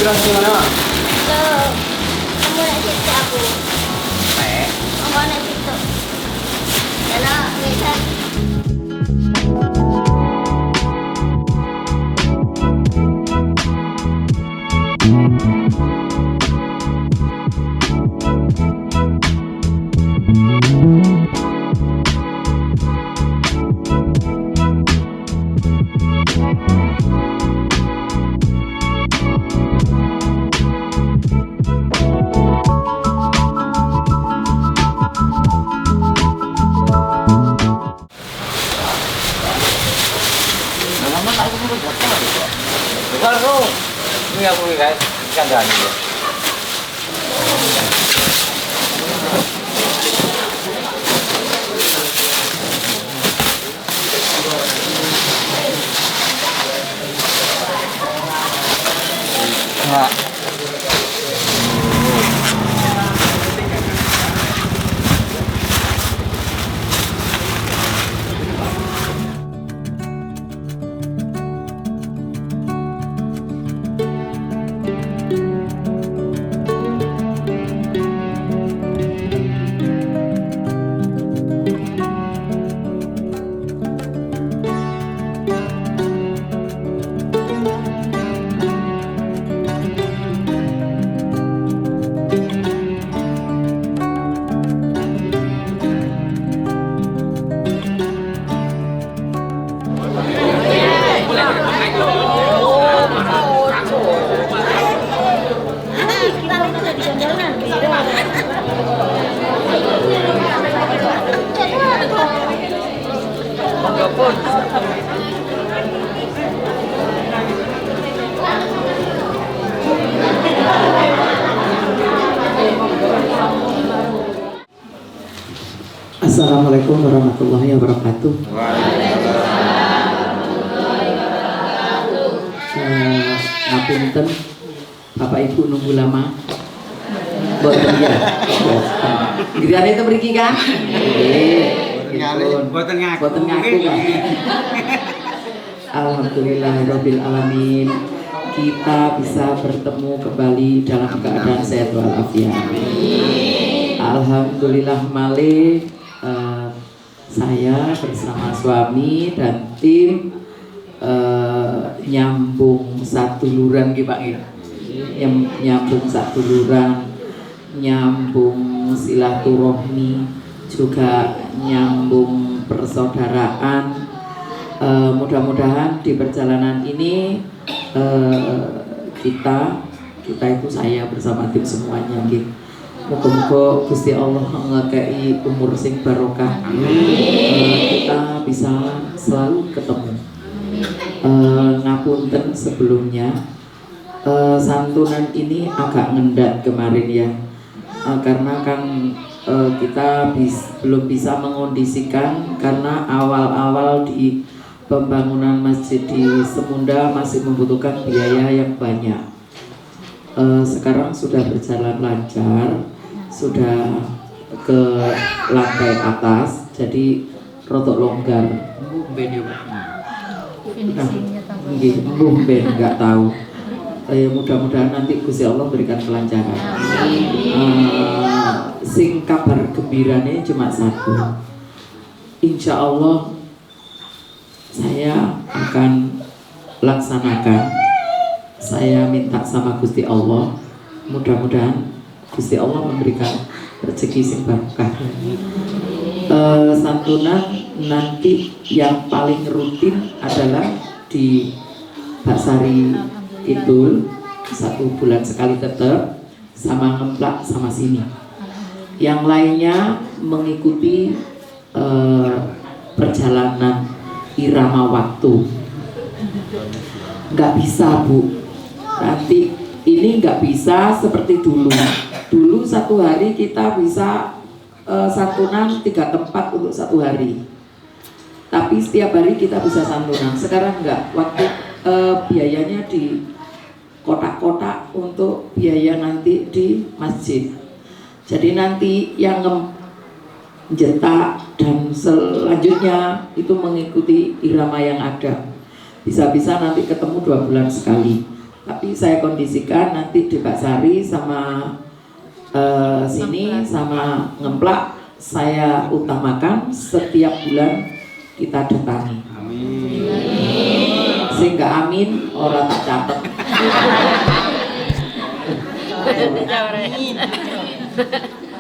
imigrasi mana? Kamu nak cerita aku. Kamu nak cerita. Yalah, biasa. Baru ini aku guys, kandang ini. Nah. Assalamualaikum warahmatullahi wabarakatuh. Ngapunten, Bapak Ibu nunggu lama. Boten ya. Giliran itu pergi kan? Boten ngaku. Boten ngaku kan? Alhamdulillahirabbil alamin. Kita bisa bertemu kembali dalam keadaan sehat walafiat. Alhamdulillah malih. Saya bersama suami dan tim nyambung satu luran gitu Pak, nyambung satu luran, nyambung silaturahmi, juga nyambung persaudaraan. Mudah-mudahan di perjalanan ini kita itu saya bersama tim semuanya gitu. Moga-moga Gusti Allah ngekei umur sing barokah. Kita bisa selalu ketemu. Ngapunten sebelumnya, santunan ini agak ngendat kemarin ya, karena kan kita belum bisa mengondisikan karena awal-awal di pembangunan masjid di Semunda masih membutuhkan biaya yang banyak. Sekarang sudah berjalan lancar, sudah ke lantai atas, jadi rotok longgar. Mungkin nggak tahu. Mudah-mudahan nanti Gusti Allah berikan kelancaran. Sing kabar gembiranya cuma satu. Insya Allah saya akan laksanakan. Saya minta sama Gusti Allah, mudah-mudahan Gusti Allah memberikan rezeki sing barokah. Santunan nanti yang paling rutin adalah di Baksari Kidul 1 bulan sekali tetap, sama ngemplak sama sini. Yang lainnya mengikuti perjalanan irama waktu. Nggak bisa Bu, nanti ini nggak bisa seperti dulu. Dulu satu hari kita bisa santunan 3 tempat untuk satu hari. Tapi setiap hari kita bisa santunan. Sekarang enggak, waktu biayanya di kotak-kotak untuk biaya nanti di masjid. Jadi nanti yang mencetak dan selanjutnya itu mengikuti irama yang ada. Bisa-bisa nanti ketemu 2 bulan sekali. Tapi saya kondisikan nanti di Pak Sari sama sini sama Ngemplak saya utamakan setiap bulan kita datangi. Sehingga amin orang tak catat.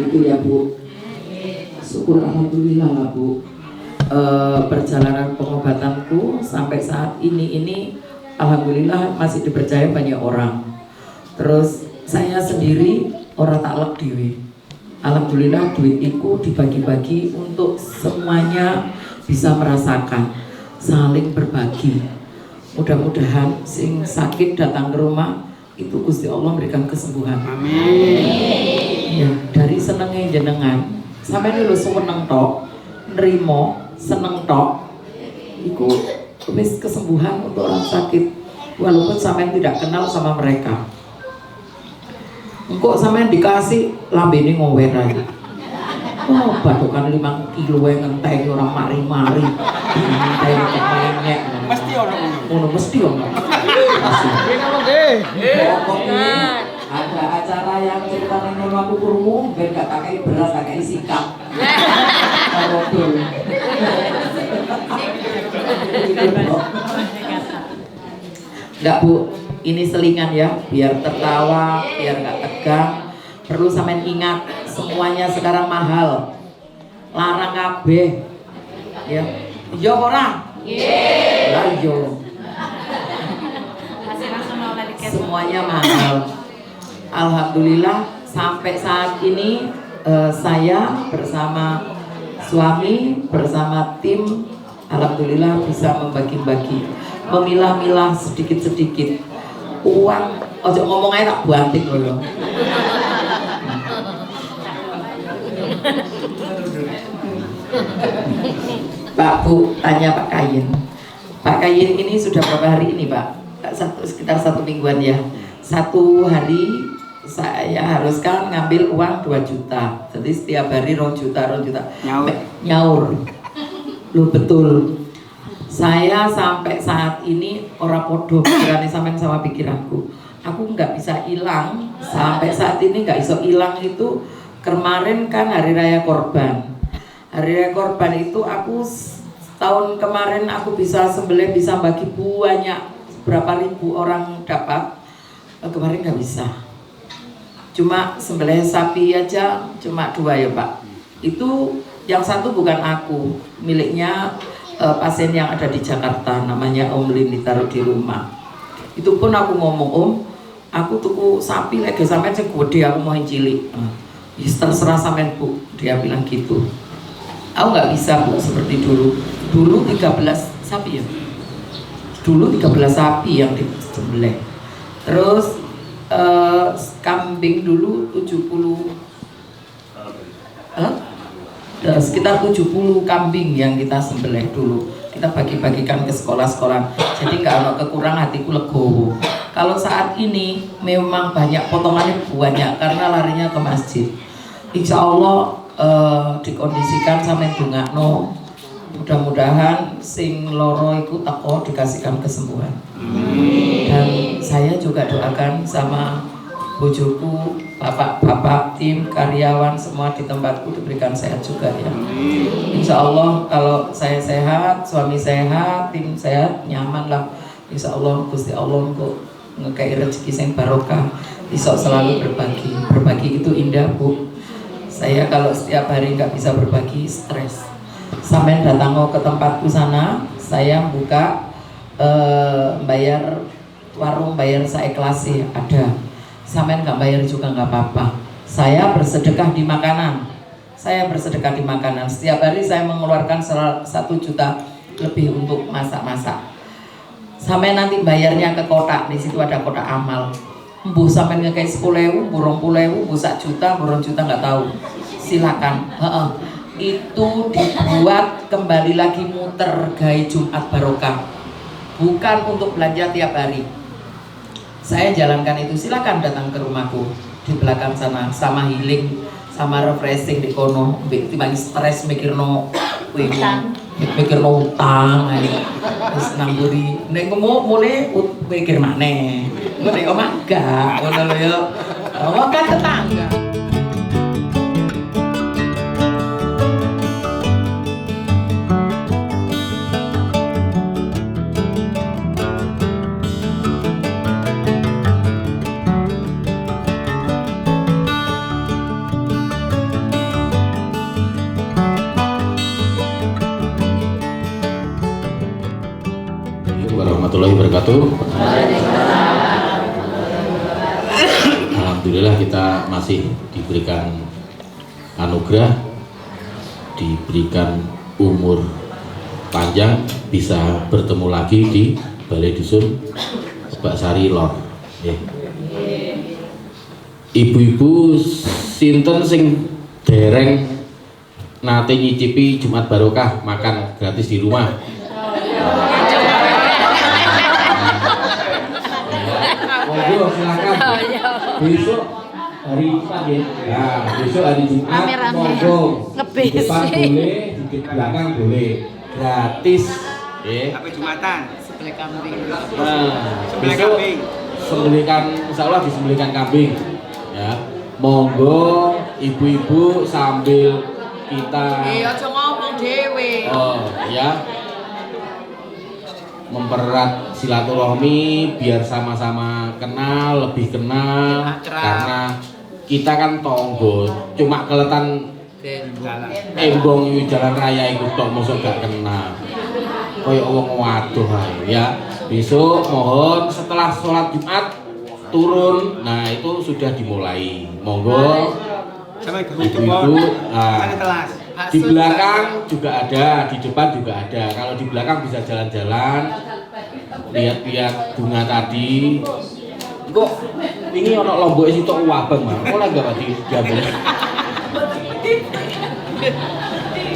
Itu ya Bu. Syukur alhamdulillah lah Bu. Perjalanan pengobatanku sampai saat ini alhamdulillah masih dipercaya banyak orang. Terus saya sendiri orang tak lek dewe. Alhamdulillah duit itu dibagi-bagi untuk semuanya bisa merasakan, saling berbagi. Mudah-mudahan sing sakit datang ke rumah itu Gusti Allah memberikan kesembuhan. Amin. Ya, dari senengnya jenengan sampai dulu seneng tok, nerimo seneng tok, itu wis kesembuhan untuk orang sakit walaupun sampai tidak kenal sama mereka. Engkau sampean dikasih lambene ngower aja. Oh, batukan 5 kilo yang ngenteng orang mari-mari. Ngenteng kemenyek. Mesti orang ngono mesti orang. Pokoknya ada acara yang ceritanya rumah kukurmu, ben gak pakai beras, pakai sikap. Rodol. Enggak Bu, ini selingan ya, biar tertawa, biar gak tegang. Perlu sampean ingat, semuanya sekarang mahal. Larang kabeh. Ya. Iya ora? Nggih. Lah iya. Semuanya mahal. Alhamdulillah sampai saat ini saya bersama suami, bersama tim, alhamdulillah bisa membagi-bagi, memilah-milah sedikit-sedikit uang. Ojo ngomong aja tak buantik loh. Pak Bu, tanya Pak Kayin. Pak Kayin ini sudah berapa hari ini Pak? Sekitar 1 mingguan ya. 1 hari saya haruskan ngambil uang 2 juta. Jadi setiap hari 2 juta. Nyaur. Lu betul. Saya sampai saat ini orang podo pikirannya sampai sama pikiranku. Aku nggak bisa hilang sampai saat ini, nggak iso hilang itu. Kemarin kan hari raya korban. Hari raya korban itu aku tahun kemarin aku bisa sembelih, bisa bagi banyak, berapa ribu orang dapat. Kemarin nggak bisa. Cuma sembelih sapi aja cuma 2 ya Pak. Itu yang satu bukan aku, miliknya pasien yang ada di Jakarta, namanya Om Lin, ditaruh di rumah. Itu pun aku ngomong, Om, aku tuku sapi lagi sampai sing gede, aku mau yang cilik. Ya terserah sampean Bu, dia bilang gitu. Aku nggak bisa Bu seperti dulu. Dulu 13 sapi ya. Dulu 13 sapi yang disembelih. Terus kambing dulu 70. Sekitar 70 kambing yang kita sembelih dulu. Kita bagi-bagikan ke sekolah-sekolah. Jadi nggak ada kekurangan, hatiku legowo. Kalau saat ini memang banyak potongannya banyak karena larinya ke masjid. Insya Allah dikondisikan sampai dungakno. Mudah-mudahan sing loro iku teko dikasihkan kesembuhan. Dan saya juga doakan sama bojoku, bapak-bapak, tim, karyawan semua di tempatku diberikan sehat juga ya. Insya Allah kalau saya sehat, suami sehat, tim sehat, nyaman lah. Insya Allah Gusti Allah untuk ngekei rezeki sing barokah, bisa selalu berbagi. Berbagi itu indah Bu. Saya kalau setiap hari nggak bisa berbagi, stres. Sampai datang ke tempatku sana, saya buka bayar warung, bayar seikhlasih ada. Sampai nggak bayar juga nggak apa-apa. Saya bersedekah di makanan. Saya bersedekah di makanan. Setiap hari saya mengeluarkan 1 juta lebih untuk masak-masak. Sampai nanti bayarnya ke kotak, di situ ada kotak amal. Bu sampai ngekei 10.000, burung 10.000, bu 1 juta, burung juta nggak tahu. Silakan. Itu dibuat kembali lagi muter gaya Jumat barokah. Bukan untuk belanja tiap hari. Saya jalankan itu, silakan datang ke rumahku di belakang sana, sama healing, sama refreshing di kono. Timbang stres mikirno utang, terus namburi. Nek mulai mikir maneh. Nek omah enggak, ngono lho ya. Oh, kan tetangga. Warahmatullahi wabarakatuh. Alhamdulillah kita masih diberikan anugerah, diberikan umur panjang, bisa bertemu lagi di Balai Dusun Bak Sari Lor. Ibu-ibu sinten sing dereng nate nyicipi Jumat Barokah makan gratis di rumah? Monggo silakan. Besok hari Jumat ya. Nah, besok hari Jumat monggo. Di depan boleh, di belakang boleh. Gratis. Sampai Jumatan. Sembelih kambing. Nah, besok sembelihkan, insyaallah disembelihkan kambing. Ya. Monggo ibu-ibu sambil kita aja ngomong dhewe. Oh, ya. Mempererat silaturahmi biar sama-sama kenal, lebih kenal. Karena kita kan tonggo, cuma keletan embong jalan raya itu tok mosok gak kenal. Koyo wong waduh ae ya. Besok mohon setelah sholat Jumat turun, nah itu sudah dimulai. Monggo ibu-ibu, di belakang juga ada, di depan juga ada. Kalau di belakang bisa jalan-jalan, lihat-lihat bunga tadi. Kok ini ono lombok sitok wabang mah. Ora enggak Pak digambar.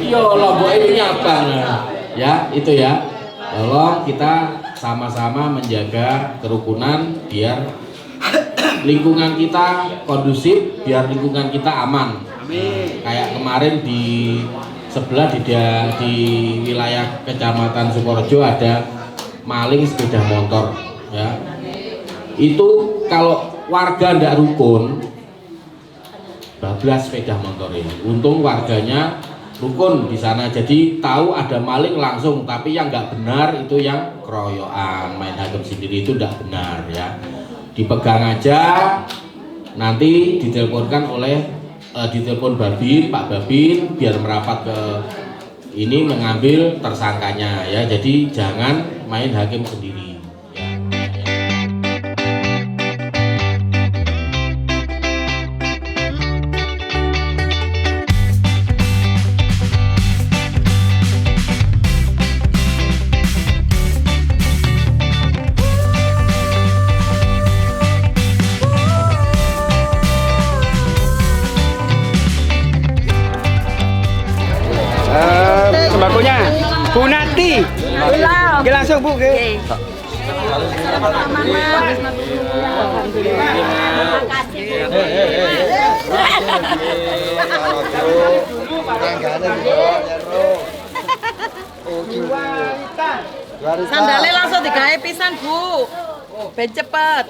Yo lombok ini abang. Ya, itu ya. Tolong kita sama-sama menjaga kerukunan biar lingkungan kita kondusif, biar lingkungan kita aman. Kayak kemarin di sebelah di wilayah Kecamatan Sukorejo ada maling sepeda motor ya. Itu kalau warga ndak rukun bablas sepeda motor ini. Untung warganya rukun di sana, jadi tahu ada maling langsung, tapi yang nggak benar itu yang keroyokan, main hakim sendiri itu ndak benar ya. Dipegang aja, nanti diteleponkan oleh ditelepon Babin, Pak Babin biar merapat ke ini mengambil tersangkanya ya. Jadi jangan main hakim sendiri. Sembakonya Bu Nati. Oke langsung Bu. Oke. Sandale langsung digawe pisan, Bu. Ben cepet.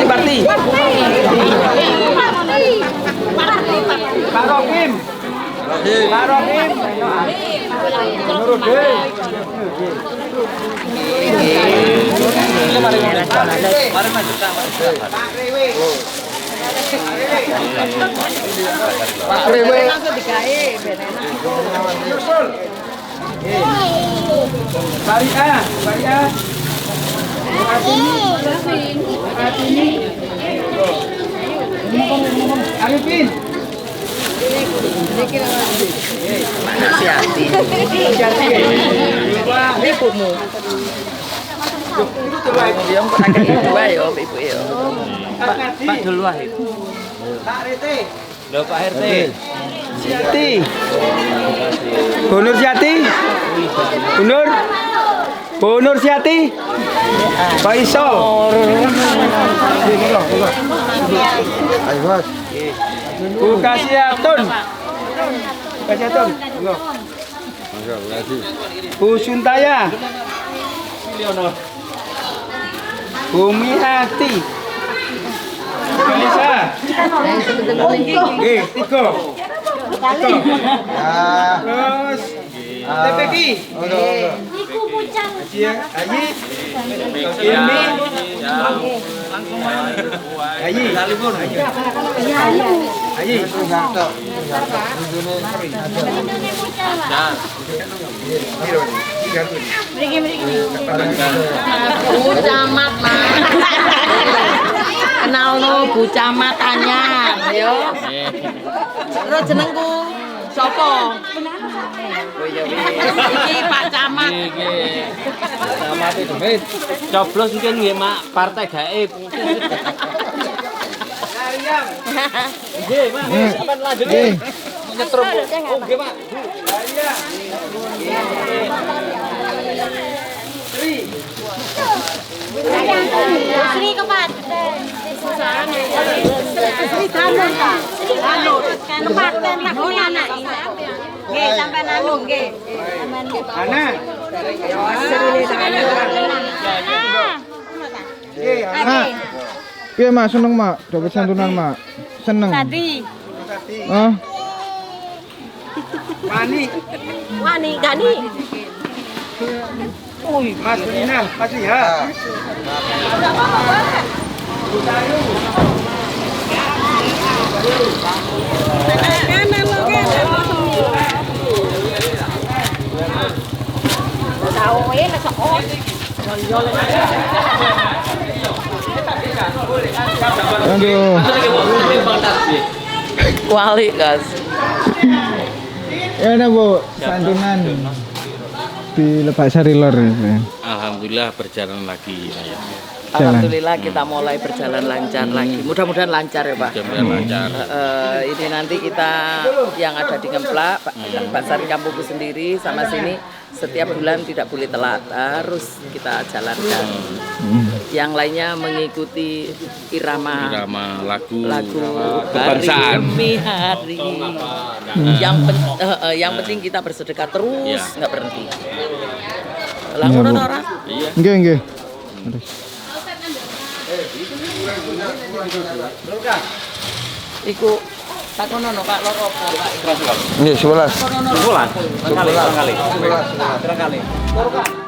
Parti. Pak Rokim. Pak Rokim. Pak Rewe Langsung digawe ben enak. Baria. Arifin. Siati. Ibumu. Dia mau pakai ibu ae yo, ibu yo. Pak dulu ae. Pak Rete. Lho Pak RT. Siati. Bunur Siati. Bunur Siati. Pak Iso. Bu Kasiatun. Bu Suntaya. Bumi hati. Bisa. Oke, tiga. Terus TPK. Iku pucang. Aji. Ini. Aji. Salibun. Aji. Indonesia pucang, Pak. Bu Camat Mas. Kenal no Bu Camat anyar yo. Terus jenengku sapa? Iki Pak Camat. Camat itu Mit. Coblos mungkin nggih Mak partai gaib. Nggih, Mak. Sampeyan lanjut nggih. Nyetrum. Oh, nggih, Mak. Sri kepaten. Sri Danur, Pak. Sri Danur. Kepaten lakune anak. Nggih, sampean anu nggih. Ana. Mak, iya mak seneng mak, dapat santunan mak, seneng. Tadi. Oh, Wani Gani. Mas Kuninal, masih ya. aduh. Wali guys. Ya udah bu, santunan di Lebak Sari Lor. Alhamdulillah berjalan lagi saya. Alhamdulillah kita mulai berjalan lancar lagi. Mudah-mudahan lancar ya Pak. Mudah-mudahan lancar. Ini nanti kita yang ada di Ngemplak, Pak Sari kampungku sendiri sama sini setiap bulan tidak boleh telat, harus kita jalankan. Yang lainnya mengikuti irama lagu kebangsaan. Hari. Yang penting kita bersedekah terus, nggak berhenti. Lah ngono ta ora? Iya. Nggih. Iku takono no Pak loro apa Pak? Nggih, 11. Takono no. 11. Berkali. Berkali. Loro Kak.